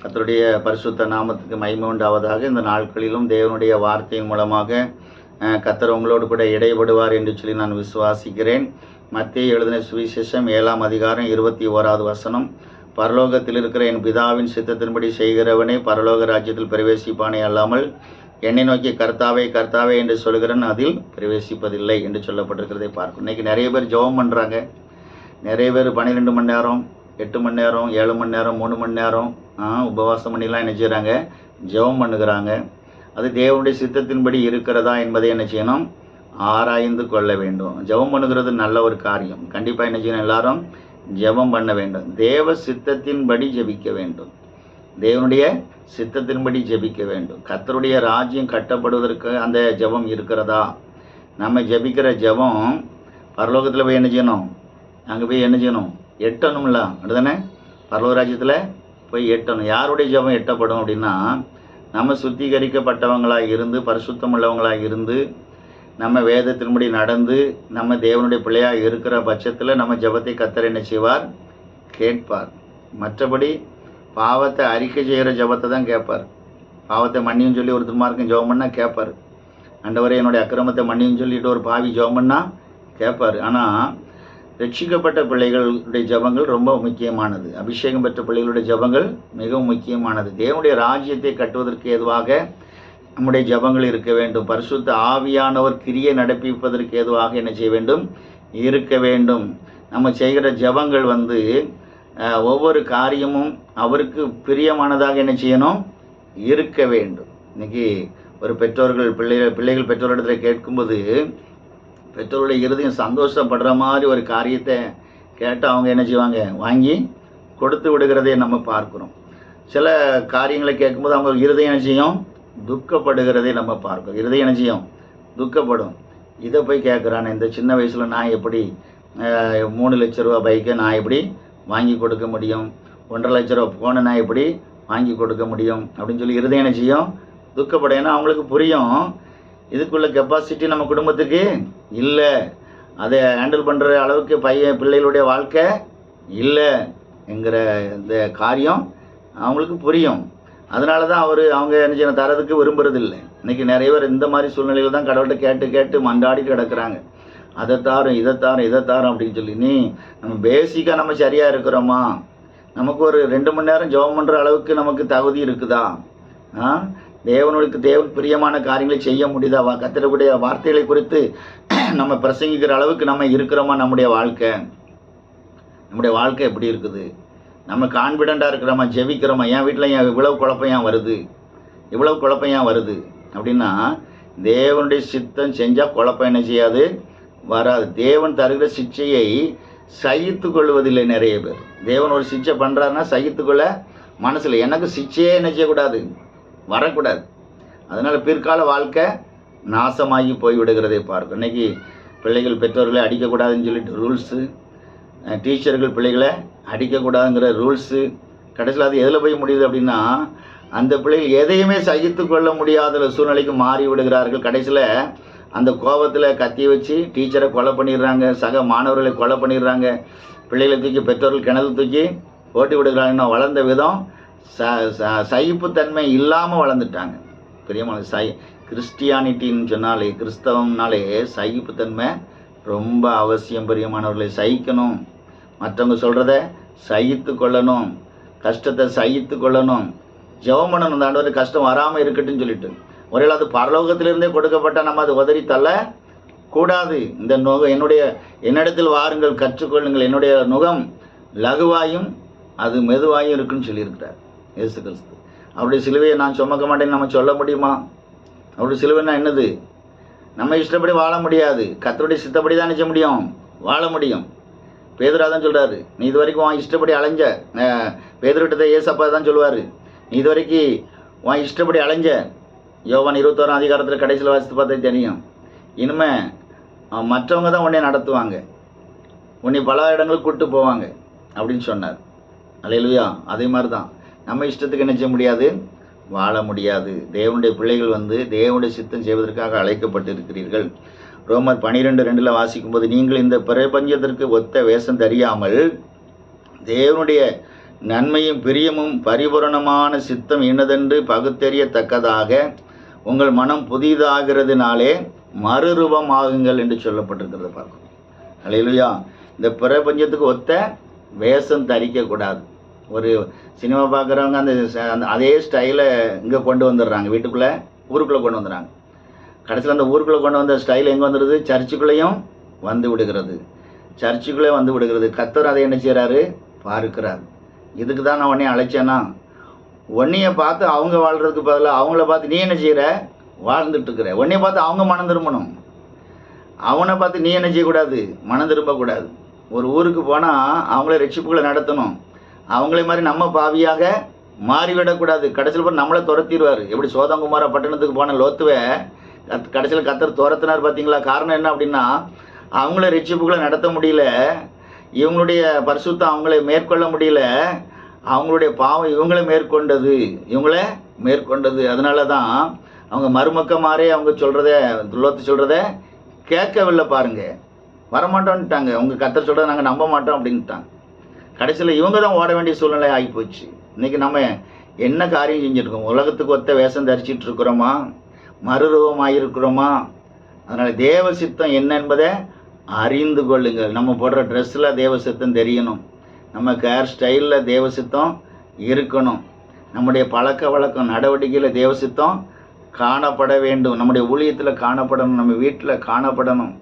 கர்த்தருடைய பரிசுத்த நாமத்துக்கு மகிமை உண்டாவதாக. இந்த நாட்களிலும் தேவனுடைய வார்த்தையின் மூலமாக கர்த்தர் உங்களோடு கூட இடைபடுவார் என்று சொல்லி நான் விசுவாசிக்கிறேன். மத்தேயு எழுதின சுவிசேஷம் 7ஆம் அதிகாரம் 21வது வசனம். பரலோகத்தில் இருக்கிற என் பிதாவின் சித்தத்தின்படி செய்கிறவனே பரலோக ராஜ்யத்தில் பிரவேசிப்பானே அல்லாமல் என்னை நோக்கி கர்த்தாவே கர்த்தாவே என்று சொல்கிறேன் அதில் பிரவேசிப்பதில்லை என்று சொல்லப்பட்டிருக்கிறதை பார்க்கும். இன்றைக்கி நிறைய பேர் ஜெபம் பண்ணுறாங்க. நிறைய பேர் 12 மணி நேரம், 8 மணி நேரம், 7 மணி நேரம், 3 மணி நேரம் உபவாசம் பண்ணிலாம் என்ன செய்கிறாங்க, ஜெபம் பண்ணுகிறாங்க. அது தேவனுடைய சித்தத்தின்படி இருக்கிறதா என்பதை என்ன செய்யணும், ஆராய்ந்து கொள்ள வேண்டும். ஜெபம் பண்ணுகிறது நல்ல ஒரு காரியம். கண்டிப்பாக என்ன செய்யணும், எல்லாரும் ஜெபம் பண்ண வேண்டும். தேவ சித்தத்தின்படி ஜெபிக்க வேண்டும். தேவனுடைய சித்தத்தின்படி ஜெபிக்க வேண்டும். கர்த்தருடைய ராஜ்யம் கட்டப்படுவதற்கு அந்த ஜெபம் இருக்கிறதா? நம்ம ஜெபிக்கிற ஜெபம் பரலோகத்தில் போய் என்ன செய்யணும், அங்கே போய் என்ன செய்யணும், எட்டணும்ல, அப்படிதானே? பரலோக ராஜ்யத்தில் போய் எட்டணும். யாருடைய ஜெபம் எட்டப்படும் அப்படின்னா, நம்ம சுத்திகரிக்கப்பட்டவங்களாக இருந்து, பரிசுத்தம் உள்ளவங்களாக இருந்து, நம்ம வேதத்தின்படி நடந்து, நம்ம தேவனுடைய பிள்ளையாக இருக்கிற பட்சத்தில் நம்ம ஜெபத்தை கர்த்தர் என்ன செய்வார், கேட்பார். மற்றபடி பாவத்தை அறிக்கை செய்கிற ஜெபத்தை தான் கேட்பார். பாவத்தை மன்னியும் சொல்லி ஒரு துன்மார்க்கம் ஜெபம் பண்ணால் கேட்பார். ஆண்டவரே என்னுடைய அக்கிரமத்தை மன்னியும் சொல்லிட்டு ஒரு பாவி ஜெபம் பண்ணால் கேட்பார். ஆனால் ரட்சிக்கப்பட்ட பிள்ளைகளுடைய ஜெபங்கள் ரொம்ப முக்கியமானது. அபிஷேகம் பெற்ற பிள்ளைகளுடைய ஜெபங்கள் மிகவும் முக்கியமானது. தேவனுடைய ராஜ்யத்தை கட்டுவதற்கு ஏதுவாக நம்முடைய ஜெபங்கள் இருக்க வேண்டும். பரிசுத்த ஆவியானவர் கிரியை நடப்பிப்பதற்கு ஏதுவாக என்ன செய்ய வேண்டும், இருக்க வேண்டும். நம்ம செய்கிற ஜெபங்கள் ஒவ்வொரு காரியமும் அவருக்கு பிரியமானதாக என்ன செய்யணும், இருக்க வேண்டும். இன்னைக்கு ஒரு பெற்றோர்கள் பிள்ளைகள் பெற்றோரிடத்தில் கேட்கும்போது பெற்றோருடைய இருதயம் சந்தோஷப்படுற மாதிரி ஒரு காரியத்தை கேட்டு அவங்க என்ன செய்வாங்க, வாங்கி கொடுத்து விடுகிறதை நம்ம பார்க்குறோம். சில காரியங்களை கேட்கும்போது அவங்க இருதயம் என்ன செய்யும், துக்கப்படுகிறதை நம்ம பார்க்குறோம். இருதயம் என்ன செய்யும், துக்கப்படும். இதை போய் கேட்குறானே, இந்த சின்ன வயசில் நான் எப்படி 3 லட்ச ரூபா பைக்கை நான் எப்படி வாங்கி கொடுக்க முடியும், 1.5 லட்ச ரூபா ஃபோனை நான் எப்படி வாங்கி கொடுக்க முடியும் அப்படின்னு சொல்லி இருதயம் என்ன செய்யும், துக்கப்படும். ஏன்னா அவங்களுக்கு புரியும், இதுக்குள்ள கெப்பாசிட்டி நம்ம குடும்பத்துக்கு இல்லை, அதை ஹேண்டில் பண்ணுற அளவுக்கு பிள்ளைகளுடைய வாழ்க்கை இல்லை என்கிற இந்த காரியம் அவங்களுக்கு புரியும். அதனால தான் அவங்க என்ன செய்யணும், தரதுக்கு விரும்புறதில்லை. இன்றைக்கி நிறைய பேர் இந்த மாதிரி சூழ்நிலையில் தான் கடவுள்கிட்ட கேட்டு கேட்டு மண்டாடி கிடக்கிறாங்க. அதை தாரும் இதை தாரும் அப்படின்னு சொல்லி. நம்ம பேசிக்காக நம்ம சரியாக இருக்கிறோமா, நமக்கு ஒரு 2 மணி நேரம் ஜெபம் பண்ணுற அளவுக்கு நமக்கு தகுதி இருக்குதா, தேவன் பிரியமான காரியங்களை செய்ய முடியுதா, கர்த்தருடைய வார்த்தைகளை குறித்து நம்ம பிரசங்கிக்கிற அளவுக்கு நம்ம இருக்கிறோமா, நம்முடைய வாழ்க்கை எப்படி இருக்குது, நம்ம கான்ஃபிடெண்ட்டாக இருக்கிறோமா, ஜெபிக்கிறோமா. என் வீட்டில் இவ்வளவு குழப்பம் ஏன் வருது அப்படின்னா, தேவனுடைய சித்தம் செஞ்சால் குழப்பம் என்ன செய்யாது, வராது. தேவன் தருகிற சிக்ஷையை சகித்து கொள்வதில்லை நிறைய பேர். தேவன் ஒரு சிக்ஷை பண்ணுறாருன்னா சகித்துக்கொள்ள மனசில், எனக்கு சிக்ஷையே என்ன செய்யக்கூடாது, வரக்கூடாது. அதனால் பிற்கால வாழ்க்கை நாசமாகி போய்விடுகிறதை பார்க்கும். இன்றைக்கி பிள்ளைகள் பெற்றோர்களை அடிக்கக்கூடாதுன்னு சொல்லிட்டு ரூல்ஸு, டீச்சர்கள் பிள்ளைகளை அடிக்கக்கூடாதுங்கிற ரூல்ஸு, கடைசியில் அது எதில் போய் முடியுது அப்படின்னா, அந்த பிள்ளைகள் எதையுமே சகித்து கொள்ள முடியாத சூழ்நிலைக்கு மாறி விடுகிறார்கள். கடைசியில் அந்த கோபத்தில் கத்தியை வச்சு டீச்சரை கொலை பண்ணிடுறாங்க, சக மாணவர்களை கொலை பண்ணிடுறாங்க, பிள்ளைகளை தூக்கி பெற்றோர்கள் கிணறு தூக்கி போட்டி விடுகிறாங்கன்னா வளர்ந்த விதம் சகிப்புத்தன்மை இல்லாமல் வளர்ந்துட்டாங்க. பெரியமான கிறிஸ்டியானிட்டின்னு சொன்னாலே, கிறிஸ்தவம்னாலே சகிப்புத்தன்மை ரொம்ப அவசியம். பெரியமானவர்களை சகிக்கணும், மற்றவங்க சொல்கிறத சகித்து கொள்ளணும், கஷ்டத்தை சகித்து கொள்ளணும், ஜெபம் பண்ணணும். அந்த ஆண்டவர் கஷ்டம் வராமல் இருக்கட்டும்னு சொல்லிட்டு, ஒருவேளை அது பரலோகத்திலிருந்தே கொடுக்கப்பட்டால் நம்ம அதை உதறி தள்ள கூடாது. இந்த என்னிடத்தில் வாருங்கள் கற்றுக்கொள்ளுங்கள், என்னுடைய நுகம் லகுவாயும் அது மெதுவாயும் இருக்குன்னு சொல்லியிருக்கிறார் இயேசு கிறிஸ்து. அவருடைய சிலுவையை நான் சுமக்க மாட்டேன்னு நம்ம சொல்ல முடியுமா? அவருடைய சிலுவைன்னா என்னது? நம்ம இஷ்டப்படி வாழ முடியாது, கர்த்தருடைய சித்தப்படி தான் நினைச்ச முடியும், வாழ முடியும். பேதுரா தான் சொல்கிறாரு, நீ இது வரைக்கும் உன் இஷ்டப்படி அலைஞ்ச. பேதுருட்டத்தை ஏசப்பா தான் சொல்லுவார், நீ இது வரைக்கும் உன் இஷ்டப்படி அலைஞ்ச. யோவான் 21ஆம் அதிகாரத்தில் கடைசியில் வாசித்து பார்த்தா தெரியும். இனிமேல் மற்றவங்க தான் உன்னை நடத்துவாங்க, உன்னை பல இடங்களுக்கு கூப்பிட்டு போவாங்க அப்படின்னு சொன்னார். அல்லேலூயா. அதே மாதிரி தான் நம்ம இஷ்டத்துக்கு என்ன செய்ய முடியாது, வாழ முடியாது. தேவனுடைய பிள்ளைகள் தேவனுடைய சித்தம் செய்வதற்காக அழைக்கப்பட்டிருக்கிறீர்கள். ரோமர் 12:2 வாசிக்கும்போது, நீங்கள் இந்த பிரபஞ்சத்திற்கு ஒத்த வேஷம் தெரியாமல் தேவனுடைய நன்மையும் பிரியமும் பரிபூரணமான சித்தம் இன்னதென்று பகுத்தறியத்தக்கதாக உங்கள் மனம் புதிதாகிறதுனாலே மறுரூபமாகுங்கள் என்று சொல்லப்பட்டிருக்கிறத பார்க்கணும். அல்லேலூயா. இந்த பிரபஞ்சத்துக்கு ஒத்த வேஷம் தரிக்கக்கூடாது. ஒரு சினிமா பார்க்குறவங்க அந்த அதே ஸ்டைலை இங்கே கொண்டு வந்துடுறாங்க, ஊருக்குள்ளே கொண்டு வந்துடுறாங்க. கடைசியில் அந்த ஊருக்குள்ளே கொண்டு வந்த ஸ்டைல் எங்கே வந்துடுது? சர்ச்சுக்குள்ளேயும் வந்து விடுகிறது. சர்ச்சுக்குள்ளே வந்து விடுகிறது. கர்த்தர் அதை என்ன செய்கிறாரு? பார்க்கிறார். இதுக்கு தான் நான் உன்னைய அழைச்சேன்னா, உன்னைய பார்த்து அவங்க வாழ்கிறதுக்கு பதிலாக அவங்கள பார்த்து நீ என்ன செய்கிற? வாழ்ந்துட்டுருக்குற. உன்னைய பார்த்து அவங்க மனம் திரும்பணும். அவனை பார்த்து நீ என்ன செய்யக்கூடாது? மனம் திரும்பக்கூடாது. ஒரு ஊருக்கு போனால் அவங்கள ரட்சிப்புகளை நடத்தணும். அவங்களே மாதிரி நம்ம பாவியாக மாறிவிடக்கூடாது. கடைசியில் போய் நம்மளை துரத்திடுவார். எப்படி சோதங்குமார பட்டணத்துக்கு போன லோத்துவை கடைசியில் கர்த்தர் துரத்தினார் பார்த்தீங்களா? காரணம் என்ன அப்படின்னா, அவங்கள ரட்சிப்புகளை நடத்த முடியல, இவங்களுடைய பரிசுத்தம் அவங்கள மேற்கொள்ள முடியல, அவங்களுடைய பாவம் இவங்கள மேற்கொண்டது. அதனால தான் அவங்க மருமக்கமாரே அவங்க லோத்து சொல்கிறத கேட்கவில்லை. பாருங்க, வரமாட்டோன்ட்டாங்க. அவங்க கர்த்தர் சொல்கிறத நாங்கள் நம்ப மாட்டோம் அப்படின்ட்டாங்க. கடைசியில் இவங்க தான் ஓட வேண்டிய சூழ்நிலை ஆகிப்போச்சு. இன்றைக்கி நம்ம என்ன காரியம் செஞ்சுருக்கோம்? உலகத்துக்கு ஒத்த வேஷம் தரிச்சிட்டு இருக்கிறோமா? மறுரூபமாயிருக்கிறோமா? அதனால் தேவ சித்தம் என்ன என்பதை அறிந்து கொள்ளுங்கள். நம்ம போடுற ட்ரெஸ்ஸில் தேவ சித்தம் தெரியணும். நம்ம ஹேர் ஸ்டைலில் தேவ சித்தம் இருக்கணும். நம்முடைய பழக்க வழக்கம் நடவடிக்கையில் தேவ சித்தம் காணப்பட வேண்டும். நம்முடைய ஊழியத்தில் காணப்படணும். நம்ம வீட்டில் காணப்படணும்.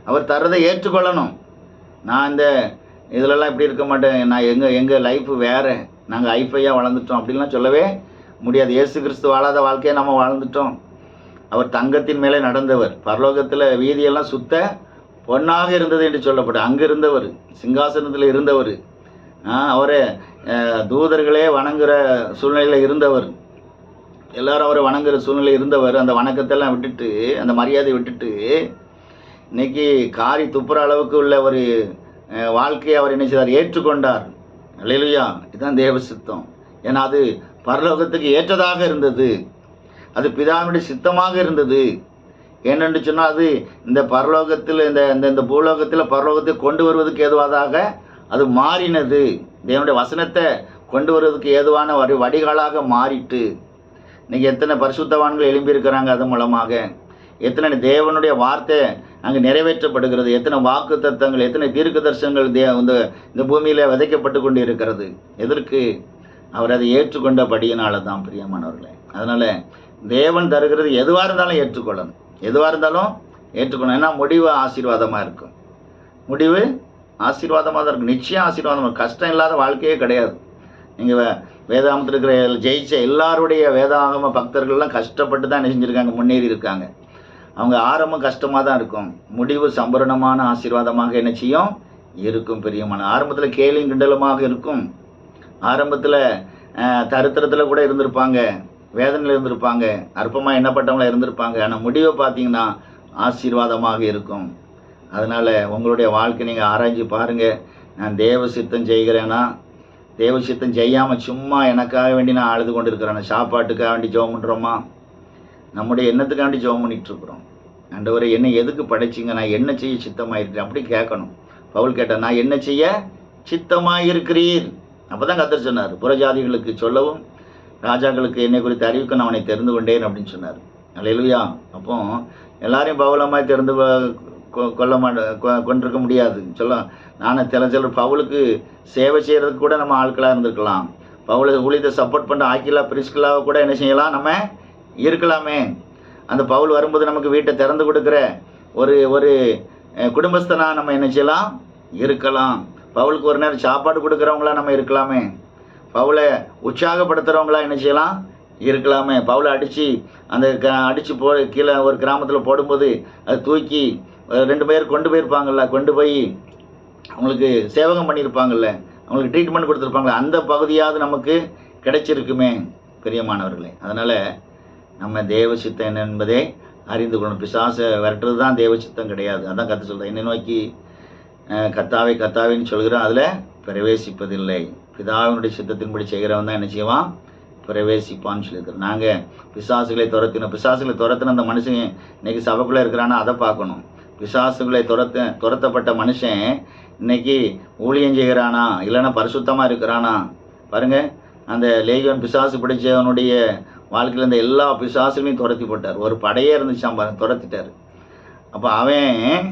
அவர் தர்றதை ஏற்றுக்கொள்ளணும். நான் இந்த இதிலெல்லாம் இப்படி இருக்க மாட்டேன், நான் எங்கள் லைஃப் வேறு, நாங்கள் ஐஃபையாக வளர்ந்துட்டோம் அப்படின்லாம் சொல்லவே முடியாது. இயேசு கிறிஸ்து வாழாத வாழ்க்கையை நம்ம வாழ்ந்துட்டோம். அவர் தங்கத்தின் மேலே நடந்தவர். பரலோகத்தில் வீதியெல்லாம் சுத்த பொன்னாக இருந்தது என்று சொல்லப்பட்டு அங்கே இருந்தவர், சிங்காசனத்தில் இருந்தவர். அவரை தூதர்களே வணங்குகிற சூழ்நிலையில் இருந்தவர். எல்லாரும் அவரை வணங்குகிற சூழ்நிலையில் இருந்தவர். அந்த வணக்கத்தெல்லாம் விட்டுட்டு, அந்த மரியாதையை விட்டுட்டு, இன்னைக்கு காரி துப்புற அளவுக்கு உள்ள ஒரு வாழ்க்கையை அவர் என்ன செய்தார்? ஏற்றுக்கொண்டார். அல்லேலூயா. இதுதான் தேவ சித்தம். ஏன்னா அது பரலோகத்துக்கு ஏற்றதாக இருந்தது. அது பிதாவினுடைய சித்தமாக இருந்தது. ஏனென்று சொன்னால் அது இந்த பரலோகத்தில் இந்த பூலோகத்தில் பரலோகத்தை கொண்டு வருவதற்கு ஏதுவாதாக அது மாறினது. தேவனுடைய வசனத்தை கொண்டு வருவதற்கு ஏதுவான ஒரு வடிகாலாக மாறிட்டு இன்றைக்கி எத்தனை பரிசுத்தவான்கள் எழும்பியிருக்கிறாங்க. அது மூலமாக எத்தனை தேவனுடைய வார்த்தை அங்கே நிறைவேற்றப்படுகிறது. எத்தனை வாக்கு தத்தங்கள், எத்தனை தீர்க்க தரிசனங்கள் இந்த பூமியில் விதைக்கப்பட்டு கொண்டு இருக்கிறது. எதற்கு? அவர் அதை ஏற்றுக்கொண்டபடியினால தான் பிரியமானவர்களே. அதனால் தேவன் தருகிறது எதுவாக இருந்தாலும் ஏற்றுக்கொள்ளணும். எதுவாக இருந்தாலும் ஏற்றுக்கணும். ஏன்னா முடிவு ஆசீர்வாதமாக இருக்கும். முடிவு ஆசீர்வாதமாக தான் இருக்கும். நிச்சயம் ஆசீர்வாதமாக. கஷ்டம் இல்லாத வாழ்க்கையே கிடையாது. நீங்கள் வேதாகமத்தில் இருக்கிற ஜெயிச்ச எல்லாருடைய வேதாகம பக்தர்கள்லாம் கஷ்டப்பட்டு தான் என்ன செஞ்சுருக்காங்க? முன்னேறி இருக்காங்க. அவங்க ஆரம்பம் கஷ்டமாக தான் இருக்கும், முடிவு சம்பூரணமான ஆசீர்வாதமாக என்ன செய்யும்? இருக்கும். பிரியமான ஆரம்பத்தில் கேலியும் கிண்டலுமாக இருக்கும். ஆரம்பத்தில் தரித்திரத்தில் கூட இருந்திருப்பாங்க, வேதனையில் இருந்திருப்பாங்க, அற்பமாக எண்ணப்பட்டவங்கள இருந்திருப்பாங்க. ஆனால் முடிவை பார்த்தீங்கன்னா ஆசீர்வாதமாக இருக்கும். அதனால் உங்களுடைய வாழ்க்கை நீங்கள் ஆராய்ச்சி பாருங்கள். நான் தேவ சித்தம் செய்கிறேன்னா, தேவ சித்தம் செய்யாமல் சும்மா எனக்காக வேண்டி நான் அழுது கொண்டு இருக்கிறேன், சாப்பாட்டுக்காக வேண்டி ஜெபம் பண்ணுறோமா? நம்முடைய எண்ணத்துக்காக வேண்டி ஜெபம் பண்ணிகிட்ருக்குறோம். ஆண்டவரே என்னை எதுக்கு படைச்சிங்க? நான் என்ன செய்ய சித்தமாயிருக்கிறேன்? அப்படி கேட்கணும். பவுல் கேட்டால், நான் என்ன செய்ய சித்தமாயிருக்கிறீர்? அப்போ தான் கர்த்தர் சொன்னார், புறஜாதிகளுக்கு சொல்லவும் ராஜாக்களுக்கு என்னை குறித்து அறிவிக்க நான் அவனை தெரிந்து கொண்டேன் அப்படின்னு சொன்னார். அல்லேலூயா. அப்போ எல்லாரையும் பவுலமாய் தெரிந்து கொண்டிருக்க முடியாது. நானும் சிலர் பவுலுக்கு சேவை செய்கிறதுக்கு கூட நம்ம ஆட்களாக இருந்திருக்கலாம். பவுலை ஊழியத்தை சப்போர்ட் பண்ண ஆக்கிலா பிரிஸ்கிலாவை கூட என்ன செய்யலாம்? நம்ம இருக்கலாமே. அந்த பவுல் வரும்போது நமக்கு வீட்டை திறந்து கொடுக்குற ஒரு குடும்பஸ்தனாக நம்ம என்ன செய்யலாம்? இருக்கலாம். பவுலுக்கு ஒரு நேரம் சாப்பாடு கொடுக்குறவங்களா நம்ம இருக்கலாமே. பவுலை உற்சாகப்படுத்துகிறவங்களா என்ன செய்யலாம்? இருக்கலாமே. பவுலை அடித்து கீழே ஒரு கிராமத்தில் போடும்போது அது தூக்கி 2 பேர் கொண்டு போயிருப்பாங்கள்ல, கொண்டு போய் அவங்களுக்கு சேவகம் பண்ணியிருப்பாங்கள்ல, அவங்களுக்கு ட்ரீட்மெண்ட் கொடுத்துருப்பாங்களே, அந்த பகுதியாவது நமக்கு கிடைச்சிருக்குமே பிரியமானவர்களே. அதனால் நம்ம தேவ சித்தம் என்ன என்பதை அறிந்து கொள்ளணும். பிசாசை விரட்டுறது தான் தேவ சித்தம் கிடையாது. அதான் கர்த்தர் சொல்கிறேன், என்னை நோக்கி கத்தாவேன்னு சொல்கிறோம், அதில் பிரவேசிப்பதில்லை. பிதாவினுடைய சித்தத்தின்படி செய்கிறவன் தான் என்ன செய்வான்? பிரவேசிப்பான்னு சொல்லியிருக்கிறோம். நாங்கள் பிசாசுகளை துரத்தின அந்த மனுஷன் இன்றைக்கி சபைக்குள்ளே இருக்கிறான்னா அதை பார்க்கணும். பிசாசுகளை துரத்தப்பட்ட மனுஷன் இன்னைக்கு ஊழியம் செய்கிறானா, இல்லைன்னா பரிசுத்தமாக இருக்கிறானா? பாருங்கள், அந்த லேகியோன் பிசாசு பிடிச்சவனுடைய வாழ்க்கையில் இருந்த எல்லா பிசாசுகளையும் துரத்தி போட்டார். ஒரு படையே இருந்துச்சான் பாருங்க, துரத்திட்டார். அப்போ அவன்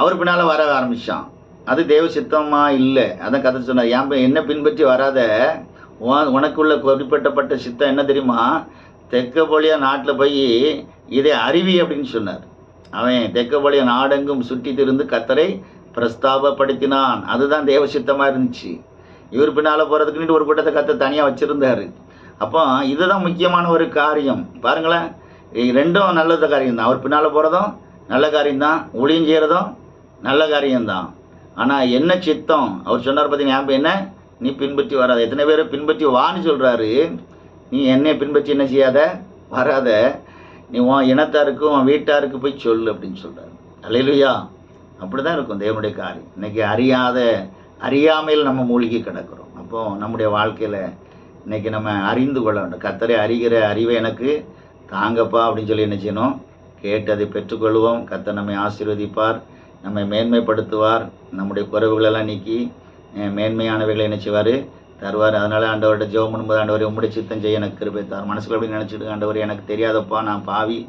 அவர் பின்னால் வர ஆரம்பித்தான். அது தேவ சித்தமாக இல்லை. அதான் கதை சொன்னார், ஏன் என்ன பின்பற்றி வராத, உனக்குள்ள குறிப்பிட்டப்பட்ட சித்தம் என்ன தெரியுமா, தெற்கபோலியா நாட்டில் போய் இதை அறிவி அப்படின்னு சொன்னார். அவன் தெற்கபோலியா நாடெங்கும் சுற்றி திரிந்து கர்த்தரை பிரஸ்தாபப்படுத்தினான். அதுதான் தேவ சித்தமாக இருந்துச்சு. இவர் பின்னால் போகிறதுக்குன்னு ஒரு கூட்டத்தை கர்த்தர் தனியாக வச்சுருந்தார். அப்போ இதுதான் முக்கியமான ஒரு காரியம். பாருங்களேன், ரெண்டும் நல்ல காரியம்தான். அவர் பின்னால் போகிறதும் நல்ல காரியம்தான், ஊழியம் செய்கிறதும் நல்ல காரியம்தான். ஆனால் என்ன சித்தம் அவர் சொன்னார் பார்த்தீங்கன்னா, என்ன நீ பின்பற்றி வராத. எத்தனை பேரை பின்பற்றி வான்னு சொல்கிறாரு. நீ என்னை பின்பற்றி என்ன செய்யாத, வராத, நீ உன் இனத்தாருக்கு உன் வீட்டாருக்கு போய் சொல்லு அப்படின்னு சொல்கிறாரு. அல்லேலூயா. அப்படி தான் இருக்கும் தேவனுடைய காரியம். இன்றைக்கி அறியாமையில் நம்ம மூழ்கி கிடக்கிறோம். அப்போது நம்முடைய வாழ்க்கையில் இன்றைக்கி நம்ம அறிந்து கொள்ள வேண்டும். கர்த்தரை அறிகிற அறிவை எனக்கு தாங்கப்பா அப்படின்னு சொல்லி என்ன செய்யணும், கேட்டு அதை பெற்றுக்கொள்வோம். கர்த்தர் நம்மை ஆசீர்வதிப்பார், நம்மை மேன்மைப்படுத்துவார், நம்முடைய குறைவுகளெல்லாம் நீக்கி மேன்மையானவைகளை என்ன செய்வார், தருவார். அதனால் ஆண்டவர்கிட்ட ஜெபம் பண்ணும்போது, ஆண்டவரே உம்முடைய சித்தம் செய்ய எனக்கு கிருபை தார். மனசுக்குள்ள அப்படி நினச்சிட்டு, ஆண்டவரே எனக்கு தெரியாதப்பா, நான் பாவி,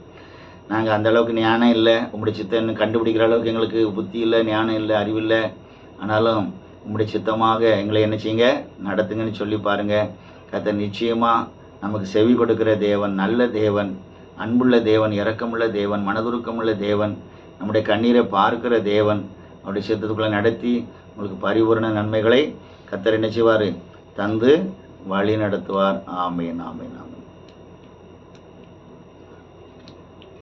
நாங்கள் அந்தளவுக்கு ஞானம் இல்லை, உம்முடைய சித்தம் கண்டுபிடிக்கிற அளவுக்கு எங்களுக்கு புத்தி இல்லை, ஞானம் இல்லை, அறிவில்லை. ஆனாலும் உம்முடைய சித்தமாக எங்களை என்ன செய்யுங்க, நடத்துங்கன்னு சொல்லி பாருங்கள். கர்த்தர் நிச்சயமாக நமக்கு செவி கொடுக்கிற தேவன், நல்ல தேவன், அன்புள்ள தேவன், இரக்கமுள்ள தேவன், மனதுருக்கமுள்ள தேவன், நம்முடைய கண்ணீரை பார்க்கிற தேவன். அவருடைய சித்தத்துக்குள்ளே நடத்தி உங்களுக்கு பரிபூரண நன்மைகளை கர்த்தர் என்ன செய்வார், தந்து வழி நடத்துவார். ஆமேன், ஆமேன், ஆமேன்.